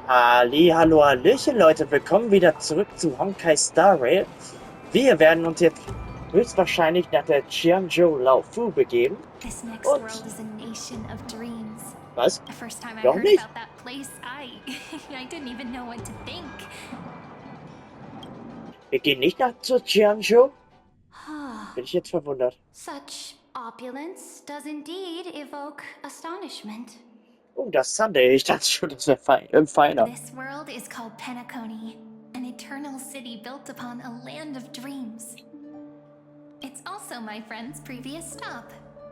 Hallo, hallöchen Leute, willkommen wieder zurück zu Honkai Star Rail. Wir werden uns jetzt höchstwahrscheinlich nach der Qianzhou Laofu begeben. This next Und world is a nation of dreams. was? The first time I Noch heard nicht? about that place, I didn't even know what to think. Wir gehen nicht nach zur Qianzhou? Bin ich jetzt verwundert. Such opulence does indeed evoke astonishment. Oh, das Sunday. Ich dachte schon, das wäre feiner. This world is called Penacony, an eternal city built upon a land of dreams. It's also my friend's previous stop,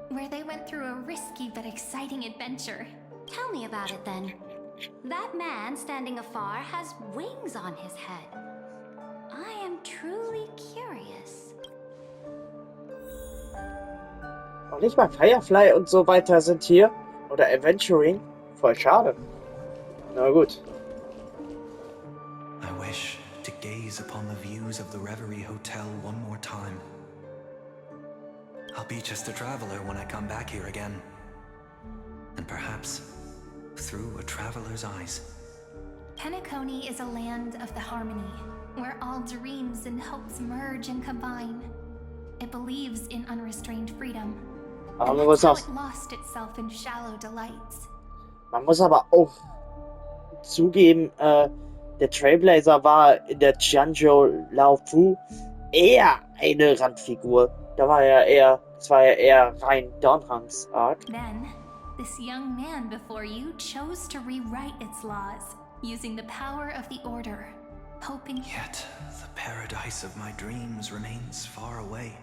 where they went through a risky but exciting adventure. Tell me about it then. That man standing afar has wings on his head. I am truly curious. Auch nicht mal Firefly und so weiter sind hier. Oder Adventuring. Voll schade. Na gut. I wish to gaze upon the views of the Reverie Hotel one more time. I'll be just a traveler when I come back here again. And perhaps through a traveler's eyes. Penacony is a land of the harmony, where all dreams and hopes merge and combine. It believes in unrestrained freedom. Aber And man that's muss how auch, it lost itself in shallow delights. man muss aber auch zugeben, der Trailblazer war in der Qianzhou Laofu eher eine Randfigur. Das war ja eher rein Downrangs-Arc. Then, this young man before you chose to rewrite its laws, using the power of the Order, hoping... Yet the paradise of my dreams remains far away.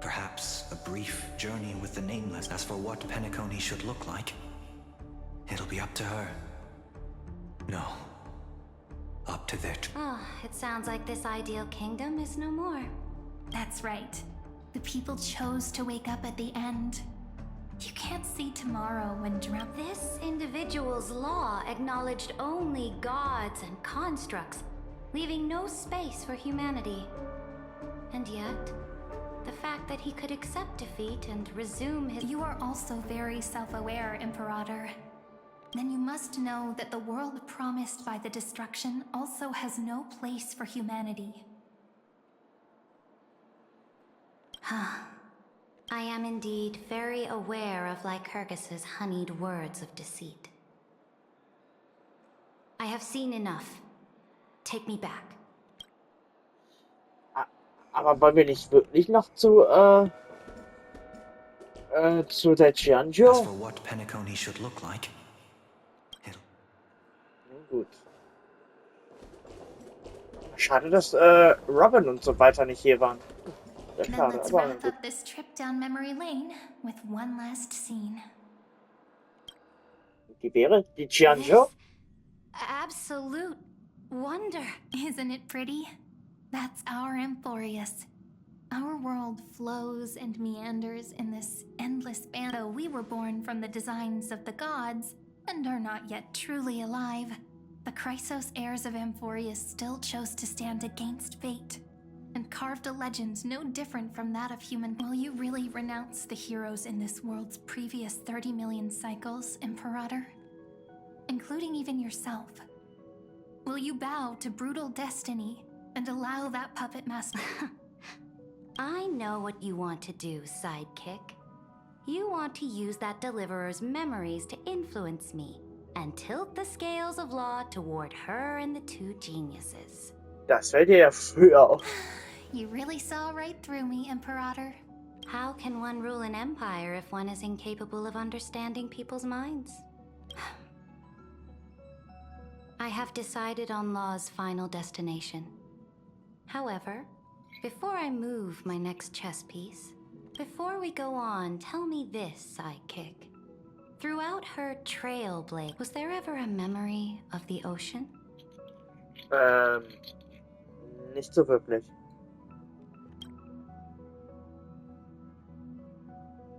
Perhaps a brief journey with the Nameless. As for what Penacony should look like, it'll be up to her. No, up to their... It sounds like this ideal kingdom is no more. That's right. The people chose to wake up at the end. You can't see tomorrow when dreamt. This individual's law acknowledged only gods and constructs, leaving no space for humanity. And yet, the fact that he could accept defeat and resume his... You are also very self-aware, Imperator. Then you must know that the world promised by the destruction also has no place for humanity. I am indeed very aware of Lycurgus's honeyed words of deceit. I have seen enough. Take me back. Aber wollen wir nicht wirklich noch zu der As Qianzhou? for what Penacony should look like, it'll... Gut. Schade, dass Robin und so weiter nicht hier waren. Sehr Then schade, let's aber wrap gut. up this trip down memory lane with one last scene. Die wäre die Qianzhou? This absolute wonder. Isn't it pretty? That's our Amphoreus. Our world flows and meanders in this endless band. Though we were born from the designs of the gods and are not yet truly alive, the Chrysos heirs of Amphoreus still chose to stand against fate and carved a legend no different from that of human. Will you really renounce the heroes in this world's previous 30 million cycles, Imperator? Including even yourself. Will you bow to brutal destiny and allow that puppet master... I know what you want to do, sidekick. You want to use that deliverer's memories to influence me and tilt the scales of law toward her and the two geniuses. Das fällt dir ja früher auf. You really saw right through me, Imperator. How can one rule an empire if one is incapable of understanding people's minds? I have decided on Law's final destination. However, before I move my next chess piece, before we go on, tell me this, sidekick. Throughout her trailblaze, was there ever a memory of the ocean? Nicht so wirklich.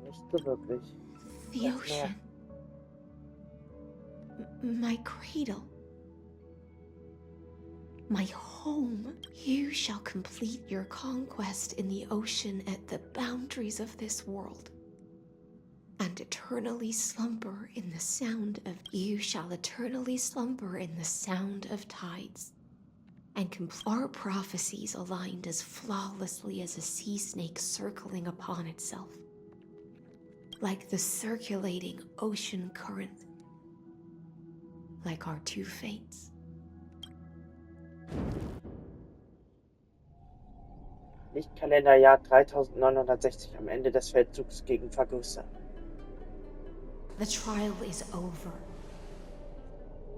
Nicht so wirklich. The ocean. My cradle. My home. You shall complete your conquest in the ocean at the boundaries of this world. And and eternally slumber in the sound of you shall eternally slumber in the sound of tides. And our prophecies aligned as flawlessly as a sea snake circling upon itself. Like the circulating ocean current. Like our two fates. Lichtkalenderjahr 3960 am Ende des Feldzugs gegen Fagusta. The trial is over.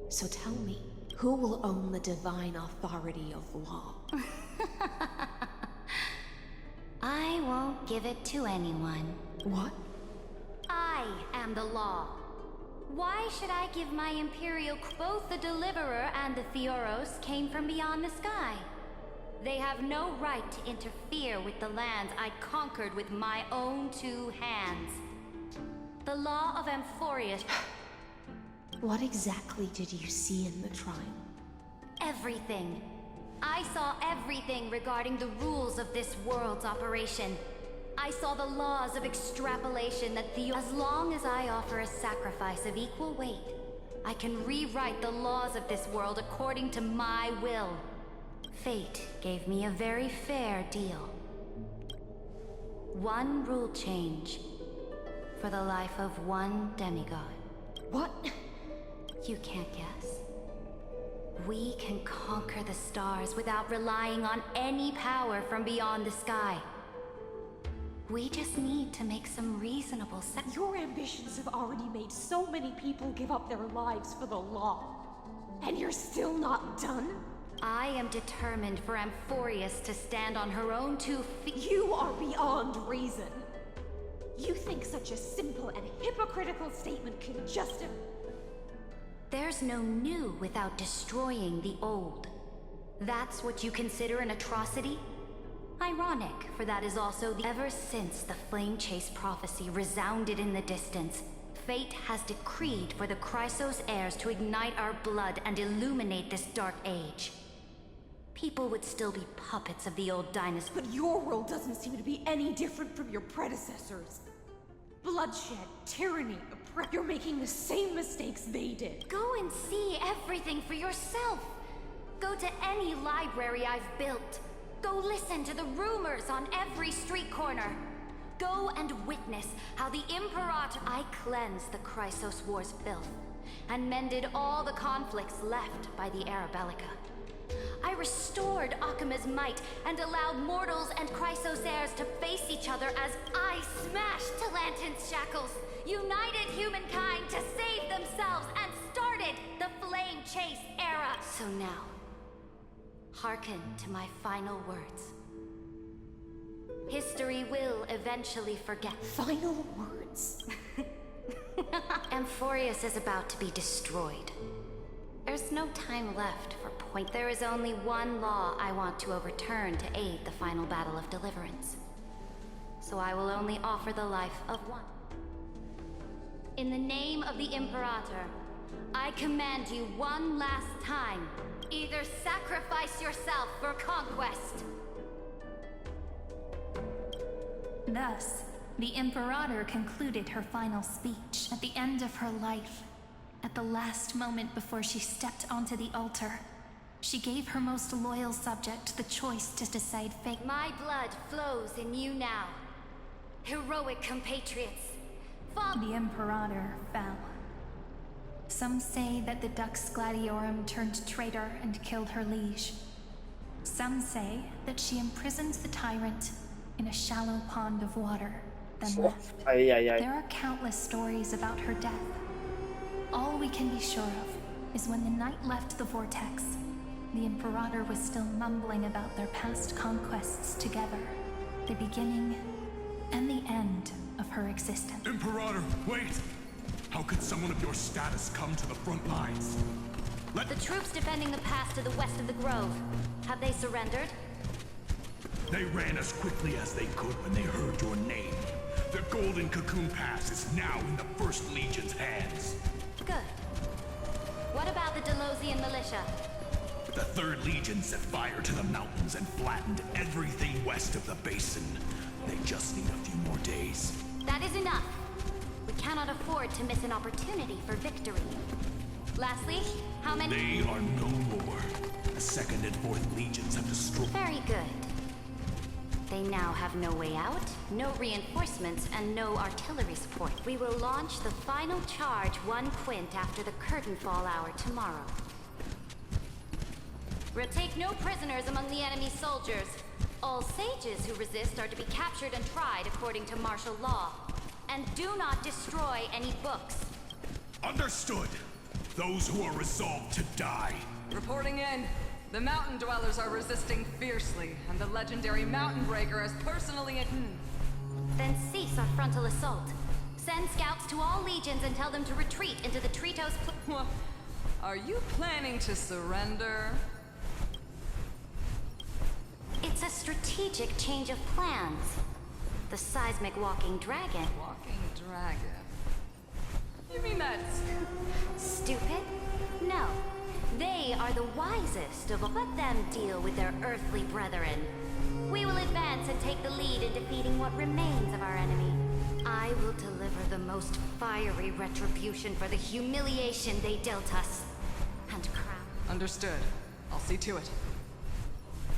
So tell me, who will own the divine authority of law? I won't give it to anyone. What? I am the law. Why should I give my Imperial... Both the Deliverer and the Theoros came from beyond the sky. They have no right to interfere with the lands I conquered with my own two hands. The law of Amphoreus... What exactly did you see in the trial? Everything. I saw everything regarding the rules of this world's operation. I saw the laws of extrapolation that as long as I offer a sacrifice of equal weight, I can rewrite the laws of this world according to my will. Fate gave me a very fair deal. One rule change for the life of one demigod. What? You can't guess. We can conquer the stars without relying on any power from beyond the sky. We just need to make some reasonable Your ambitions have already made so many people give up their lives for the law. And you're still not done? I am determined for Amphoreus to stand on her own 2 feet. You are beyond reason. You think such a simple and hypocritical statement can justify... There's no new without destroying the old. That's what you consider an atrocity? Ironic, for that is also the... Ever since the Flame Chase prophecy resounded in the distance, fate has decreed for the Chrysos heirs to ignite our blood and illuminate this dark age. People would still be puppets of the old dynasty. But your world doesn't seem to be any different from your predecessors. Bloodshed, tyranny, you're making the same mistakes they did. Go and see everything for yourself. Go to any library I've built. Go listen to the rumors on every street corner. Go and witness how the Imperator... I cleansed the Chrysos War's filth and mended all the conflicts left by the Arabellica. I restored Akima's might and allowed mortals and Chrysos heirs to face each other as I smashed Talantin's shackles, united humankind to save themselves, and started the Flame Chase era. So now, hearken to my final words. History will eventually forget. Final words? Amphoreus is about to be destroyed. There's no time left for point. There is only one law I want to overturn to aid the final battle of deliverance. So I will only offer the life of one. In the name of the Imperator, I command you one last time. Either sacrifice yourself for conquest. Thus, the Imperator concluded her final speech at the end of her life. At the last moment before she stepped onto the altar, she gave her most loyal subject the choice to decide fate. My blood flows in you now, heroic compatriots. The Imperator fell. Some say that the Dux Gladiorum turned traitor and killed her liege. Some say that she imprisoned the tyrant in a shallow pond of water, then left. There are countless stories about her death. All we can be sure of is when the knight left the vortex, the Imperator was still mumbling about their past conquests together, the beginning and the end of her existence. Imperator, wait! How could someone of your status come to the front lines? The troops defending the pass to the west of the grove, have they surrendered? They ran as quickly as they could when they heard your name. The Golden Cocoon Pass is now in the First Legion's hands. Good. What about the Delosian militia? The Third Legion set fire to the mountains and flattened everything west of the basin. They just need a few more days. That is enough. With cannot afford to miss an opportunity for victory. Lastly, how many? They are no more. The second and fourth legions have destroyed. Very good. They now have no way out, no reinforcements, and no artillery support. We will launch the final charge 1 quint after the curtain fall hour tomorrow. We'll take no prisoners among the enemy soldiers. All sages who resist are to be captured and tried according to martial law. And do not destroy any books. Understood. Those who are resolved to die. Reporting in. The mountain dwellers are resisting fiercely, and the legendary mountain breaker has personally Then cease our frontal assault. Send scouts to all legions and tell them to retreat into the Tritos. Are you planning to surrender? It's a strategic change of plans. The seismic walking dragon. Walking dragon. You mean that's... Stupid? No. They are the wisest of all. Let them deal with their earthly brethren. We will advance and take the lead in defeating what remains of our enemy. I will deliver the most fiery retribution for the humiliation they dealt us. And crown. Understood. I'll see to it.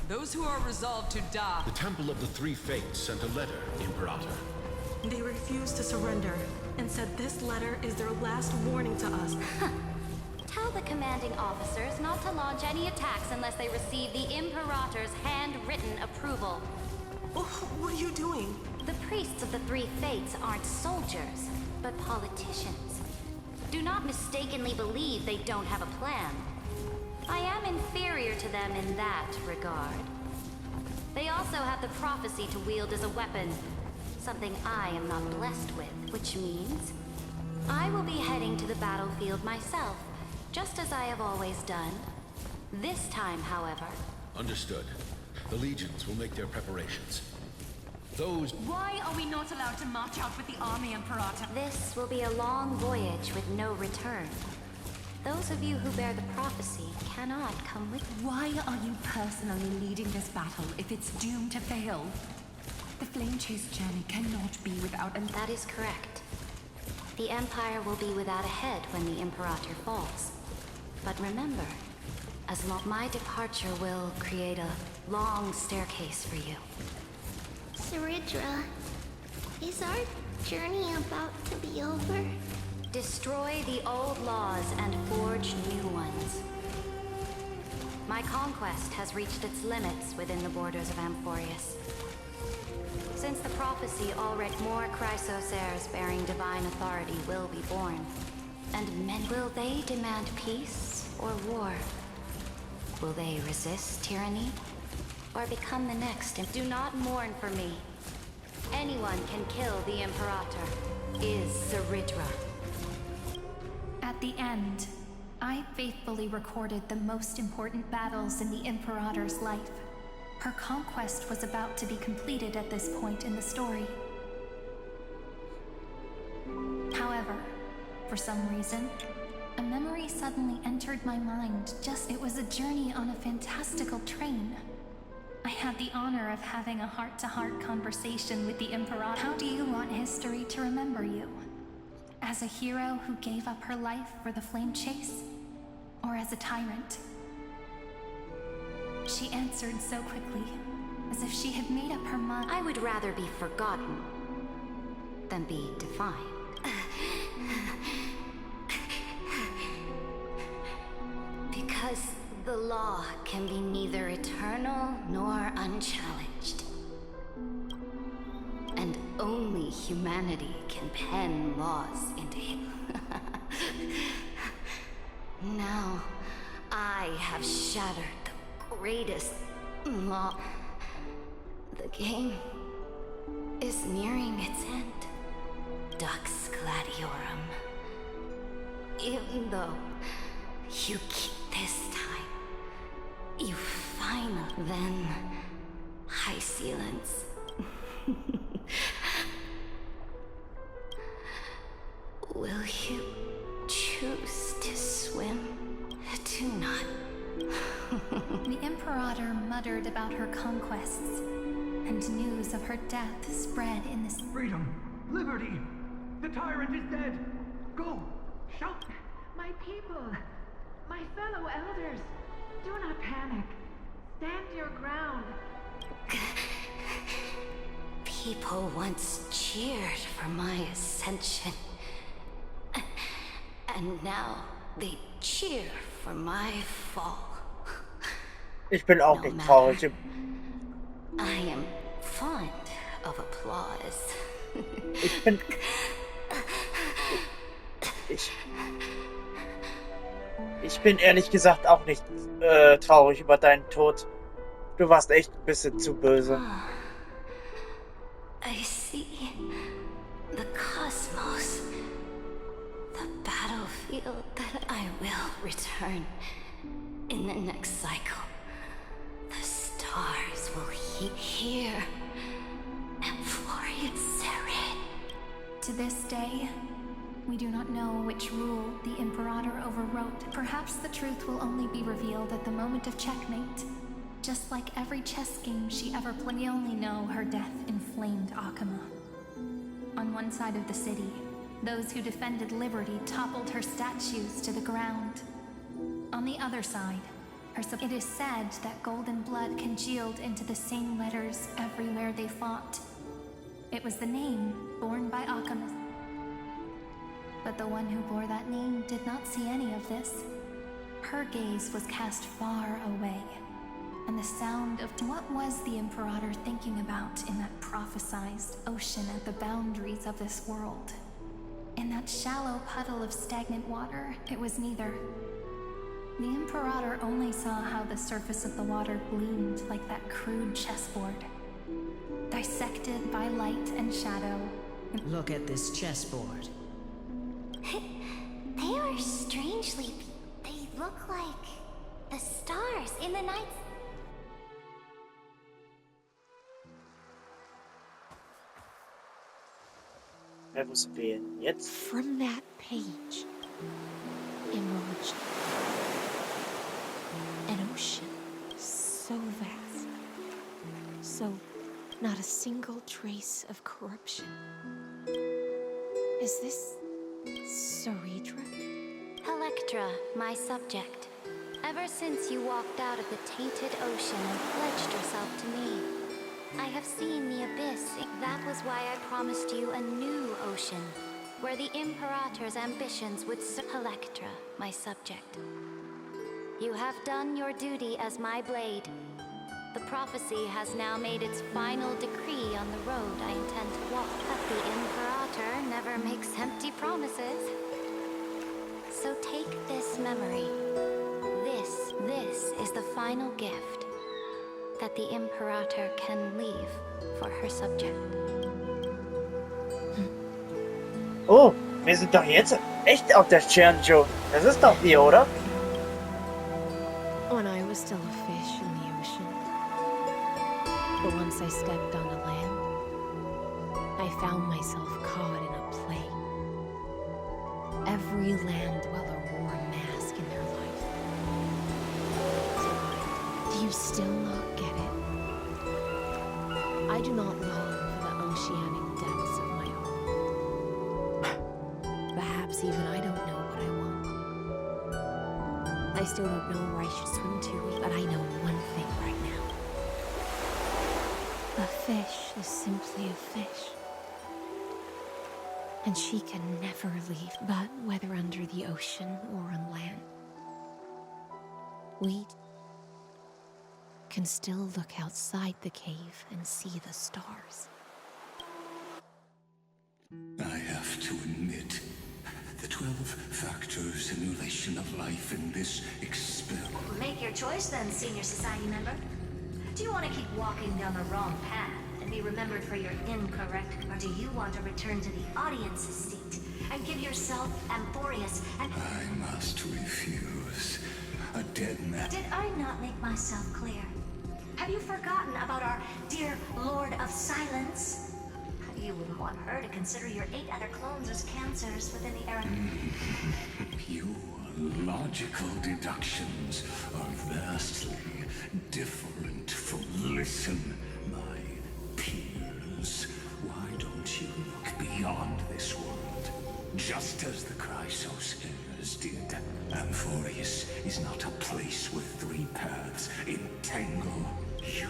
Those who are resolved to die... The Temple of the Three Fates sent a letter, Imperator. They refused to surrender, and said this letter is their last warning to us. Tell the commanding officers not to launch any attacks unless they receive the Imperator's handwritten approval. Oh, what are you doing? The priests of the Three Fates aren't soldiers, but politicians. Do not mistakenly believe they don't have a plan. I am inferior to them in that regard. They also have the prophecy to wield as a weapon, something I am not blessed with, which means I will be heading to the battlefield myself, just as I have always done. This time, however... Understood. The legions will make their preparations. Those... Why are we not allowed to march out with the army, Imperator? This will be a long voyage with no return. Those of you who bear the prophecy cannot come with me. Why are you personally leading this battle if it's doomed to fail? The Flame Chase journey cannot be without an... That is correct. The Empire will be without a head when the Imperator falls. But remember, as long my departure will create a long staircase for you. Saridra, is our journey about to be over? Destroy the old laws and forge new ones. My conquest has reached its limits within the borders of Amphoreus. Since the prophecy already, more Chrysos heirs bearing divine authority will be born. And men, will they demand peace or war? Will they resist tyranny or become the next? And do not mourn for me. Anyone can kill the Imperator. Is Saridra. At the end, I faithfully recorded the most important battles in the Imperator's life. Her conquest was about to be completed at this point in the story. However, for some reason, a memory suddenly entered my mind. It was a journey on a fantastical train. I had the honor of having a heart-to-heart conversation with the Imperator. How do you want history to remember you? As a hero who gave up her life for the Flame Chase? Or as a tyrant? She answered so quickly, as if she had made up her mind. I would rather be forgotten than be defined. Because the law can be neither eternal nor unchallenged. And only humanity can pen laws into him. Now, I have shattered the greatest law. The game is nearing its end. Dux Gladiorum. Even though you keep this time, you finally... Then, High Sealants. Will you choose to swim? Do not. The Imperator muttered about her conquests, and news of her death spread in this... Freedom! Liberty! The tyrant is dead! Go! Shout! My people! My fellow elders! Do not panic. Stand your ground. People once cheered for my ascension. And now they cheer for my fall. Ich bin auch nicht traurig. I am fond of applause. Ich bin ehrlich gesagt auch nicht traurig über deinen Tod. Du warst echt ein bisschen zu böse. I see the cosmos, the battlefield that I will return in the next cycle. The stars will hear Amphoreus Serid. To this day, we do not know which rule the Imperator overwrote. Perhaps the truth will only be revealed at the moment of checkmate. Just like every chess game she ever played, we only know her death inflamed Akama. On one side of the city, those who defended liberty toppled her statues to the ground. On the other side, it is said that golden blood congealed into the same letters everywhere they fought. It was the name borne by Akama. But the one who bore that name did not see any of this. Her gaze was cast far away, and the sound of what was the Imperator thinking about in that prophesized ocean at the boundaries of this world? In that shallow puddle of stagnant water, it was neither. The Imperator only saw how the surface of the water gleamed like that crude chessboard, dissected by light and shadow. Look at this chessboard. They are strangely... They look like the stars in the night. Wer muss wählen? Jetzt? From that page emerged an ocean so vast, so not a single trace of corruption. Is this Saridra? Electra, my subject. Ever since you walked out of the tainted ocean and pledged yourself to me, I have seen the abyss. That was why I promised you a new ocean, where the Imperator's ambitions would serve. Electra, my subject. You have done your duty as my blade. The prophecy has now made its final decree on the road I intend to walk. But the Imperator never makes empty promises. So take this memory. This is the final gift that the Imperator can leave for her subject. Oh, wir sind doch jetzt echt auf der Chianjo. Das ist doch hier, oder? When I was still a fish in the ocean. But once I stepped onto land, I found myself caught in a play. Every land dweller wore a mask in their life. So do you still not get it? I do not long for the oceanic depths of my own. Perhaps even I don't know what I want. I still don't know where I should swim to, but I know one thing right now. A fish is simply a fish. And she can never leave, but whether under the ocean or on land, we can still look outside the cave and see the stars. I have to admit, the 12-factor simulation of life in this experiment... Make your choice then, senior society member. Do you want to keep walking down the wrong path and be remembered for your incorrect, or do you want to return to the audience's seat and give yourself Amphoreus and... I must refuse. A dead man... Did I not make myself clear? Have you forgotten about our dear Lord of Silence? You wouldn't want her to consider your 8 other clones as cancers within the era... Your logical deductions are vastly different from... Listen, my peers. Why don't you look beyond this world Just as the Chrysos did, Amphoreus is not a place with three paths entangle. You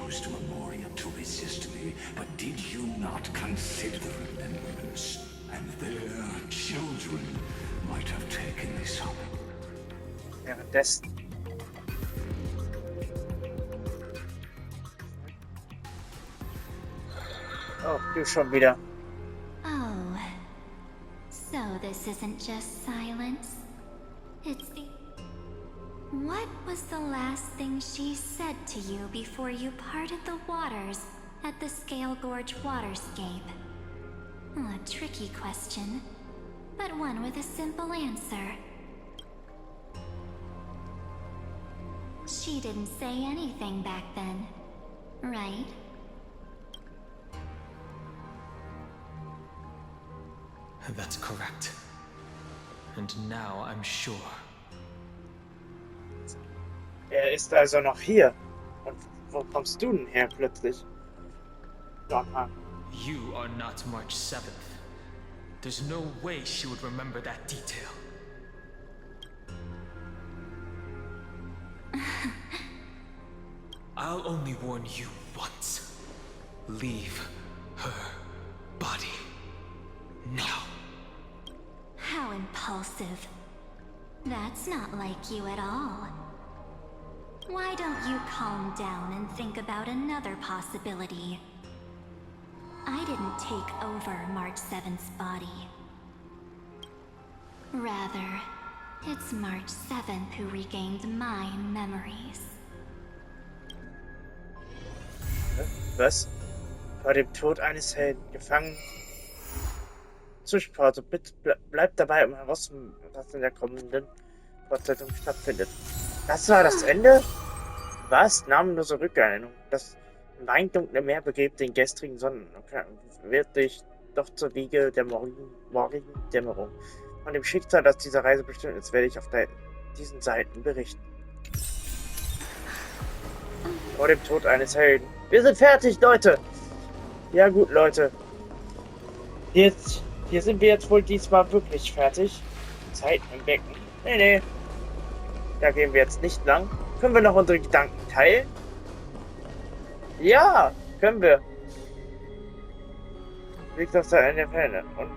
used Memoria to resist me, but did you not consider the remembrance? And their children might have taken this up. Währenddessen. Oh, du schon wieder. Oh, so this isn't just silence. It's the... What was the last thing she said to you before you parted the waters at the Scale Gorge waterscape? A tricky question, but one with a simple answer. She didn't say anything back then, right? That's correct. And now I'm sure. Er ist also noch hier. Und wo kommst du denn her plötzlich? Donner. You are not March 7th. There's no way she would remember that detail. I'll only warn you once. Leave her body now. How impulsive. That's not like you at all. Why don't you calm down and think about another possibility? I didn't take over March 7th's body. Rather, it's March 7th who regained my memories. Was? Vor dem Tod eines Helden gefangen. Zwischenpause, bitte bleibt dabei, um herauszufinden, was in der kommenden Fortsetzung stattfindet. Das war das Ende? Was? Namenlose Rückerinnerung. Das weindunkle Meer begebt den gestrigen Sonnenuntergang, wird dich doch zur Wiege der morgigen Dämmerung. Von dem Schicksal, das diese Reise bestimmt ist, werde ich auf diesen Seiten berichten. Vor dem Tod eines Helden. Wir sind fertig, Leute! Ja gut, Leute. Hier sind wir jetzt wohl diesmal wirklich fertig. Zeit im Becken. Nee. Da gehen wir jetzt nicht lang. Können wir noch unsere Gedanken teilen? Ja, können wir. Liegt auf der Ende der Fälle. Und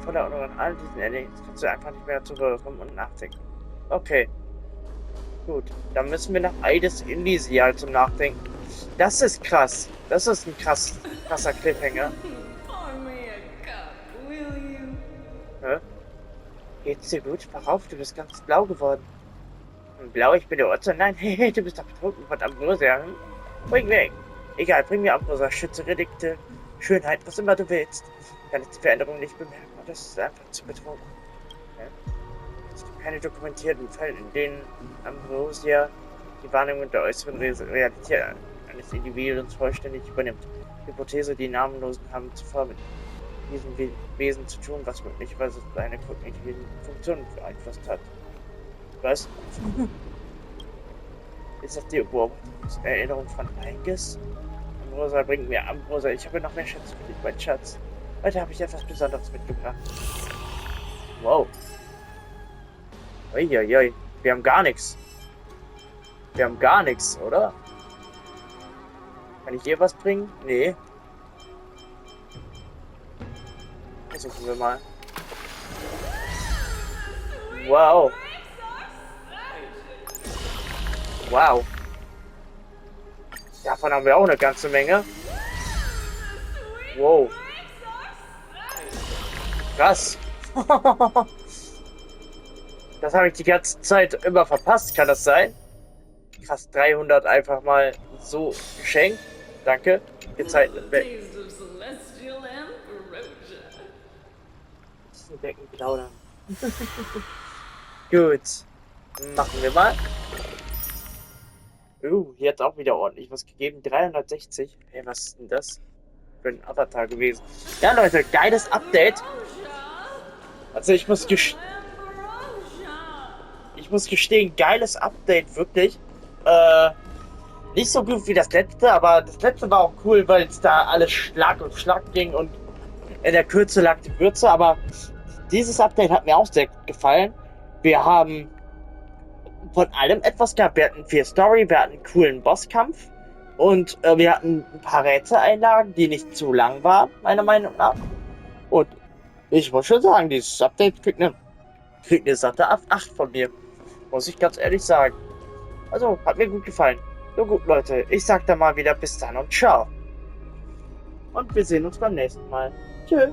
voller Unruhe an all diesen Erlebnissen kannst du einfach nicht mehr zur Ruhe kommen und nachdenken. Okay. Gut, dann müssen wir nach Eides Elysial zum Nachdenken. Das ist krass. Das ist ein krasser Cliffhanger. Hä? Geht's dir gut? Mach auf, du bist ganz blau geworden. Blau, ich bin der Otto. Nein, hey, du bist doch betrunken von Ambrosia. Bring weg. Egal, bring mir Ambrosia. Schütze, Relikte, Schönheit, was immer du willst. Kann ich die Veränderung nicht bemerken. Das ist einfach zu betrunken. Ja? Es gibt keine dokumentierten Fälle, in denen Ambrosia die Wahrnehmung der äußeren Realität eines Individuums vollständig übernimmt. Die Hypothese, die Namenlosen haben zuvor mit diesem Wesen zu tun, was möglicherweise seine kognitive Funktion beeinflusst hat. Was? Ist das die Erinnerung von Aegis? Ambrosia, bringt mir Ambrosia. Ich habe noch mehr Schätze für dich, mein Schatz. Heute habe ich etwas Besonderes mitgebracht. Wow. Uiuiui. Wir haben gar nichts. Wir haben gar nichts, oder? Kann ich hier was bringen? Nee. Versuchen wir mal. Wow. Wow. Davon haben wir auch eine ganze Menge. Wow. Krass. Das habe ich die ganze Zeit immer verpasst, kann das sein? Krass, 300 einfach mal so geschenkt. Danke. Gezeichneten Becken. Becken plaudern. Gut. Machen wir mal. Hier hat es auch wieder ordentlich was gegeben. 360. Hey, was ist denn das für ein Avatar gewesen? Ja, Leute, geiles Update. Also ich muss gestehen, geiles Update, wirklich. Nicht so gut wie das letzte, aber das letzte war auch cool, weil es da alles Schlag und Schlag ging und in der Kürze lag die Würze, aber dieses Update hat mir auch sehr gut gefallen. Wir haben von allem etwas gehabt. Wir hatten viel Story, wir hatten einen coolen Bosskampf und wir hatten ein paar Rätseleinlagen, die nicht zu lang waren, meiner Meinung nach. Und ich muss schon sagen, dieses Update kriegt eine satte 8 von mir. Muss ich ganz ehrlich sagen. Also, hat mir gut gefallen. So gut, Leute. Ich sag dann mal wieder bis dann und ciao. Und wir sehen uns beim nächsten Mal. Tschüss.